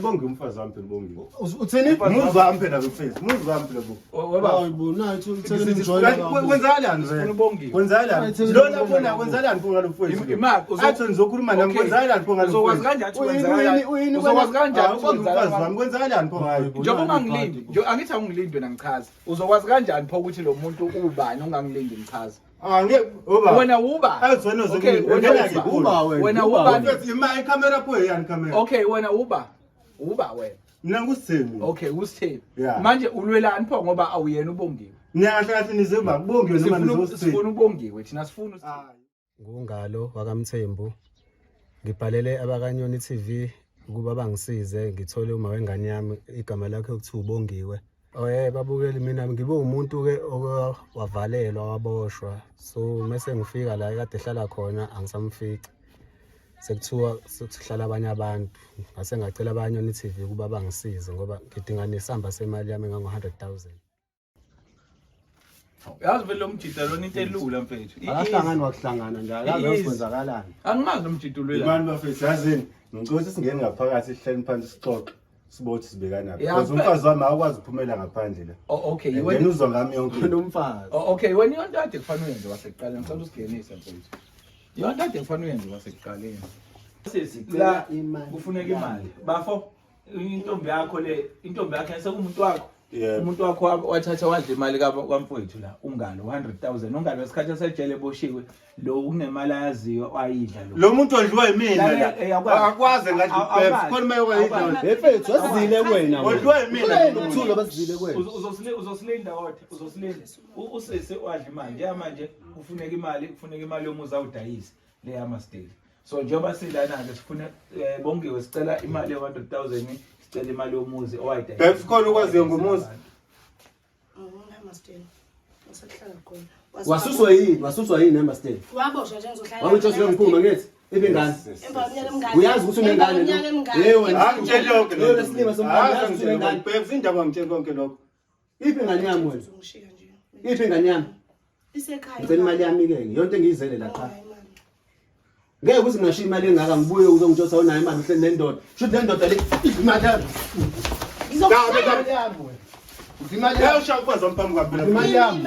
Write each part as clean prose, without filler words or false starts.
ubonge umfazi wami phela ubongiwe. Uthini? Umuzwa wami phela kuFaith. Umuzwa wami phela ku. Hayibo nathi uthele umjoyina. Kwenzakalani wena? Kwenzakalani? Lo labona kwenzakalani phela lo Faith? Athi nizokhuluma nami kwenzakalani phela lo. Uzokwazi kanjani kwenzakalani? Uzokwazi kanjani umfazi wami kwenzakalani phela ngayo? Njengoba ungangilindi, nje angithi angilindi wena ngichaza. Uzokwazi kanjani pho ukuthi lo muntu ubani ungangilindi ngichaza? Oba. Wena uba. Awuzona uba wena uba. Ima camera pho yani camera. Okay, wena uba. Uba wena. Mina ngusithembi. Okay, usithembi. Manje ulwelani pho ngoba awuyena ubongiwe. Niyakahle kahle nizoba kubongiwe noma nizosithembi. Sifuna ubongiwe thina sifuna. Ngungalo wakamthembu. Ngibhalele abakanyoni TV ukuba bangisize ngithole uma wengane yami igama lakhe kuthiwa ubongiwe. Babukeli mina ngibe umuntu ke owavalelwa waboshwa. So mase ngifika la ekade ehlala khona angisamfici. Sekuthiwa sihlala abanye abantu. Ngase ngacela abakanyoni TV ukuba bangisize ngoba ngidinga nesamba semali yami engango 100,000. Yazi vele lo mjida lona into elula mfethu. Akahlangani wakuhlangana njalo. Yazi kwenzakalani. Angimazi lo mjida ulwela. Ibani bafethu yazini. Ngicela ukuthi singene ngaphakathi sihleli phansi sixoxe. Sibothi sibekana. Because umfazi wami akwazi ukuphumela ngaphandle la. Okay, wena uzwa ngami yonke nomfazi. Okay, wena yonke kade kufanele uyenze wasekuqaleni. Ngicela usigenise mfethu. Yonke kade kufanele uyenze wasekuqaleni. La kufuneka imali. Bafo intombi yakho sekumuntu wakho. Umuntu wakho wathatha wadla imali kwamfowethu la ungalo 100,000 ungalo wesikhathi esejele eboshiwe lo kunemali ayaziyo ayidla lo muntu odliwa yimina la akwazi ngathi khona mayokuyidla efethu wasizile kuwena odliwa yimina ukuthulo basizile kuwena uzosilinda kodwa uzosilinda usese wadla imali njengamanje kufuneka imali yomuzi awudayisi le yamasteli so njengoba silana ke sifuna bongiwe sicela imali ye 100,000 sicela imali yomuzi owayidayisa bekukhona ukwaziyo ngomuzi amasteli wasehlala khona wasuswa yini amasteli waboshwa nje ngizohlala wawutsho ngiphuma ngithi ibingane uyazi ukuthi unengane wena angitshela yonke lo lesilima sombani unengane bhekisa indaba ngitshela konke lokho iphi ingane yami wena ngishiya nje iphi ingane yami isekhaya ngicela imali yami ke yonke engiyizele la cha ngeke ukuthi ngashiya imali engaka ngibuye uzongitshosa onayo imali uhleli nendoda shuthi nendoda le imali yami imali yami imali yayo shawufaza mphambi kwabela imali yami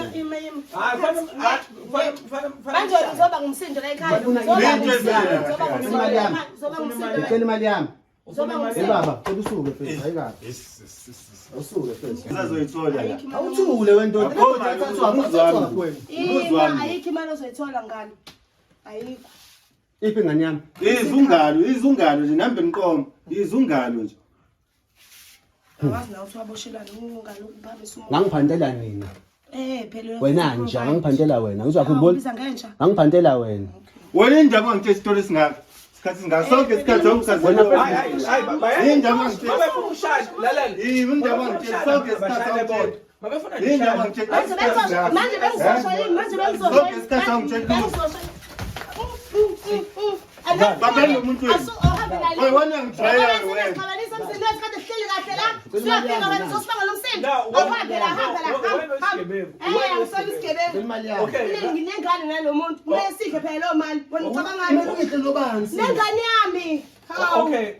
manje uzoba ngumsindo la ekhaya imali yami baba cela usuke mfethu ayikahle usuke mfethu uzazoyithola la awuthule wendoda ayikho imali ozoyithola ngalo ayikho iphi ingane yami izungalo nje nambe niqomo izungalo nje awazi na uthwaboshelana ungalo ubaba esumo ngangiphandela nina phela wena nje ngangiphandela wena uzwa khona ngangiphandela wena wena indaba ngithe story singaka isikhathi singaka sonke isikhathi ongisazi hayi indaba ngithe babefuna lalela indaba ngithe sonke isikhathi babefuna indaba ngithe manje bengizosho babelo umuntu wena ngijayela wena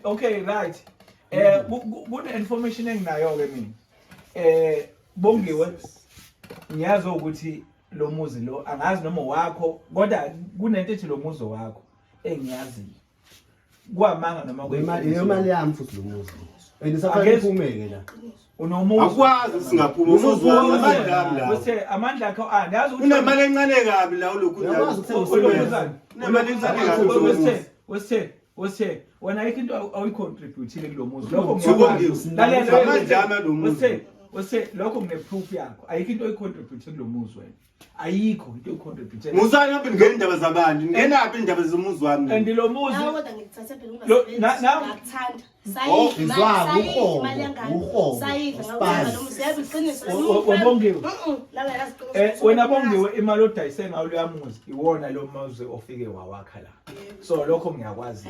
Okay, right. Kune information enginayo ke mina. Bongiwe ngiyazi ukuthi lo muzi lo angazi noma wakho kodwa kunento ethi lo muzi wakho engiyazi kwamanga noma imali yami futhi lo muzi endisafanele uphumeke la unomuzi akwazi singaphuma umuzi wami amandla la bese amandla akho angazi ukuthi unemali encane kabi la ulokhu unemali encane kabi wena ayikho into awuyicontribute kulo muzi lokho lokho ngine-proof yakho ayikho into oyicontribute kulo muzi wena ayikho into oyicontribute musana lapha ngendaba zabantu ngenaphi indaba zomuzi wami and lo muzi wena bongiwe imali odayise ngayo lo yamuzi iwona lo muzi ofike wawakha la so lokho ngiyakwazi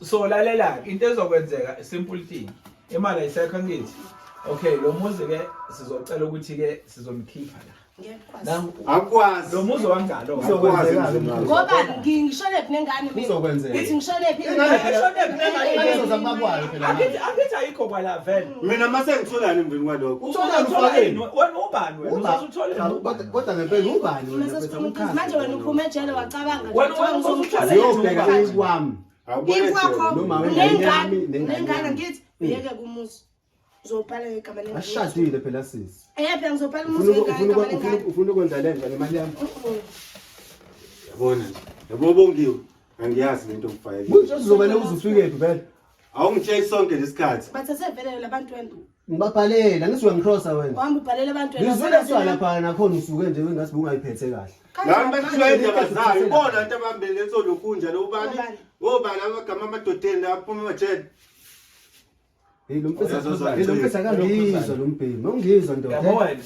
so lalela into ezokwenzeka simple thing imali ayisekho ngithi okay lo muzi ke sizocela ukuthi ke sizomkhipha la Akwazi. Lo muzi wangalo. Uzokwenzeka. Ngoba ngisholephi nengane mina. Uzokwenzeka. Ngithi ngisholephi Akithi ayikho kwala vele. Mina mase ngitholani emveni kwalokho? Utholani ufakeni? Wena ubani wena? Uzasuthole kodwa ngempela ubani wena bese Manje umkhazi wena uphume ejele wacabanga wena uzasuthole ziyobheka ikwami ikwakho noma wengane nengane ngithi uyeke kumuzi uzobhala igama lengane ashadile phela sisi phela ngizobhala umuzi ngegama ufuna ukwenza le nja nemali yami Yabona. Yabo bongiwe. Angiyazi lento ngifayele. kusho sizobele uzufike phi vele Awungitsheki sonke lesikhathi. bathathe vele labantu wena ngibabhalela ngithi uyangicrossa wena wahamba ubhalela abantu ngizwile kuthiwa lapha nakhona usuke nje wengathi bungayiphethe kahle Lami bethula indaba zayo. Ibona into abambele lesolokhunja lo ubani. Obani amagama amadodeni aphuma emajele. lo mfisa kangizwa lo mbhemi ungizwa ndoda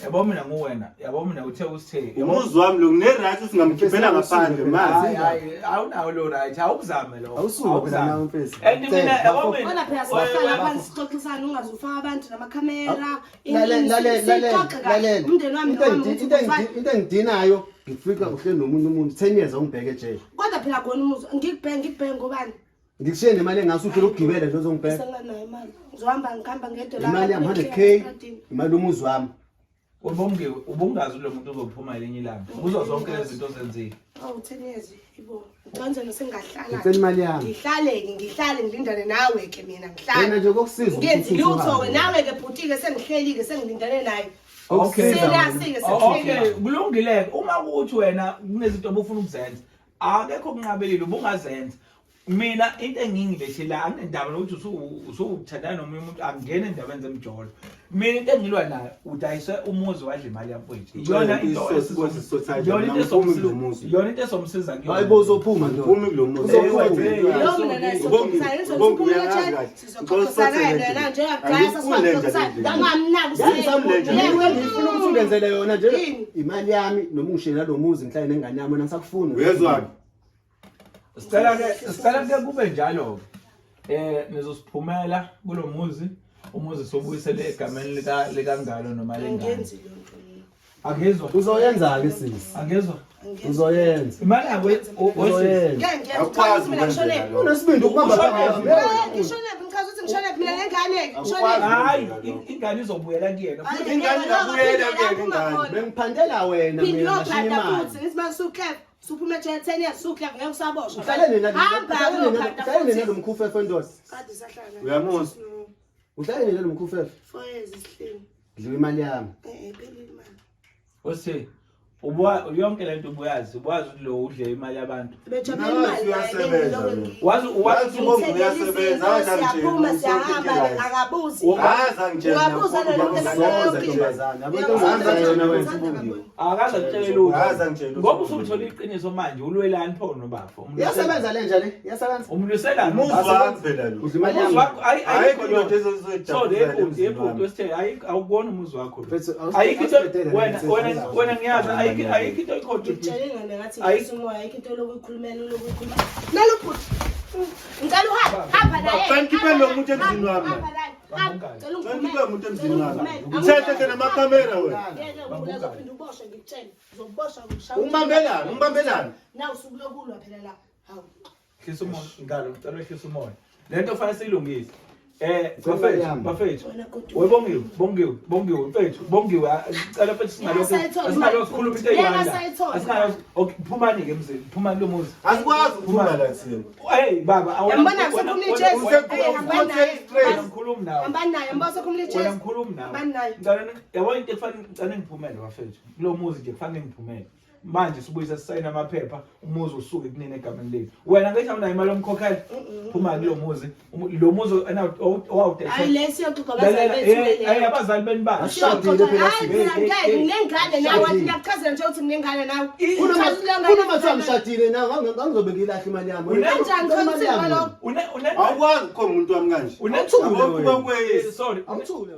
yabo mina nguwena yabo mina uthe usithe Umuzi wami lo ngine-right singamkhiphela ngaphandle mazi. awunawo lo right awukuzame lo awusuke phela nawe mfisa and mina yabo mina Bona phela sihlala phansi sixoxisana ungazufaka abantu namakhamera lalela umndeni wami into engidinayo ngifika uhle nomunye umuntu 10 years ungibheke ejele kodwa phela khona umuzi ngikubhenge ngobani ngikushiye nemali engasuthi lokugibela nje uzongibheka senganayo imali ngizohamba ngihamba ngedollar imali yami 100k imali umuzi wami ubongiwe ubungazi lo muntu uzophuma elinye ilanga kuzo zonke lezi zinto zenzile 10 years ibo ngicwanze nosengahlala ngicela imali yami ngihlale ngilindane nawe ke mina wena ngihlale nje kokusiza ngenzi lutho nawe ke bhutike sengihlelike sengilindane naye okay siyasike okay kulungile uma kuthi wena kunezinto obufuna ukuzenza akekho kunqabelile ubungazenza mina into engingilethela anendaba nokuthi usuthandana nomunye umuntu angene endabeni zemjolo mina into engilwa nayo udayise umuzi wadla imali yamfowethu iyona into esomsiza kuyona hayibo uzophuma nje Uphumi kulo muzi. lo mina naye sokuxoxisana sokuphuma ejele sizoxoxisana nje ngiyaqasa sizoxoxisana ngamnaki ngifuna ukuthi ungenzele yona nje imali yami noma ungishela lo muzi ngihlale nengane yami wena ngisakufuna Uyezwani? Sicela ke kube njalo nizosiphumela kulo muzi umuzi sobuyisele egameni likangalo noma lengane Angezwa uzoyenza ke sisi angezwa uzoyenza imali yakho uzoyenza Awukwazi unesibindi ukubamba phakathi ngisholephi ngichaza ukuthi ngisholephi mina nengane hayi ingane izobuyela kuyena ingane ingabuyela kuyena bengiphandela wena mina ngashiya imali ngithi masukhe suphuma ejele 10 years sukhe ngeke usaboshwa uhlale nina lo mkhufefe ndosi kade sahlala Uyamuzwa? uhlale nina lo mkhufefe 4 years isihleni dliwa imali yami phelile imali Ose yonke lento ubuyazi ukuthi lo udle imali yabantu bejabula Nazi uyasebenza. wazi uyasebenza siyaphuma siyahamba akabuzi Haza ngitshela. ungabuza akaza kutshela ukuthi Haza ngitshela. ngoba usuthola iqiniso manje ulwelani pho nobafo yasebenza le nje le yasebenza umluselana Umuzi wami phela lo. udla imali yami Ayikho into so ezozojabulela lephu wesithe awukubona umuzi wakho Mfethu, ayikho into awusibhedele wena ngiyazi ayikho into ikhona ngitshele ngathi ngisumoya ayikho into lokuyikhulumela naluphuthi ngicela uhamba naye Fankipe lo muntu emzini wami. Fankipe umuntu emzini wami. Uthethe namakhamera wena. Ungibambelani? Na usuku lokulwa phela la. Hawu. Hlisa umoya ngalo ngicela hlisa umoya lento fanele siyilungise bafethu bongiwe mfethu bongiwe ngicela mfethu singalokho into eyiwanda phumani ke emzini phumani lo muzi Asikwazi ukuphuma la sini. hey baba Yambona usekhuluma iJesu ngikhuluma nawe hamba naye mboso ukhuluma iJesu ngikhuluma nawe hamba naye yabo into ekufanele ngicela ngiphumele bafethu kulo muzi nje kufanele ngiphumele manje sibuyisa sisayina amaphepha umuzi usuke kunini egameni lethu wena ngithi awunayo imali yomkhokhela phuma kulo muzi lo muzi owawudayisa hayi lesiyoxoxa bazali hey abazali beni ba ashadile phela nginengane nawe wathi ngiyachazela nje ukuthi nginengane nawe kunomathiwa ngishadile nawe ngangizobeka ilahla imali yami kanjani konke lokho Awukwazi ukukhomba umuntu wami kanje. unethule Awukho kwezi. sorry awuthule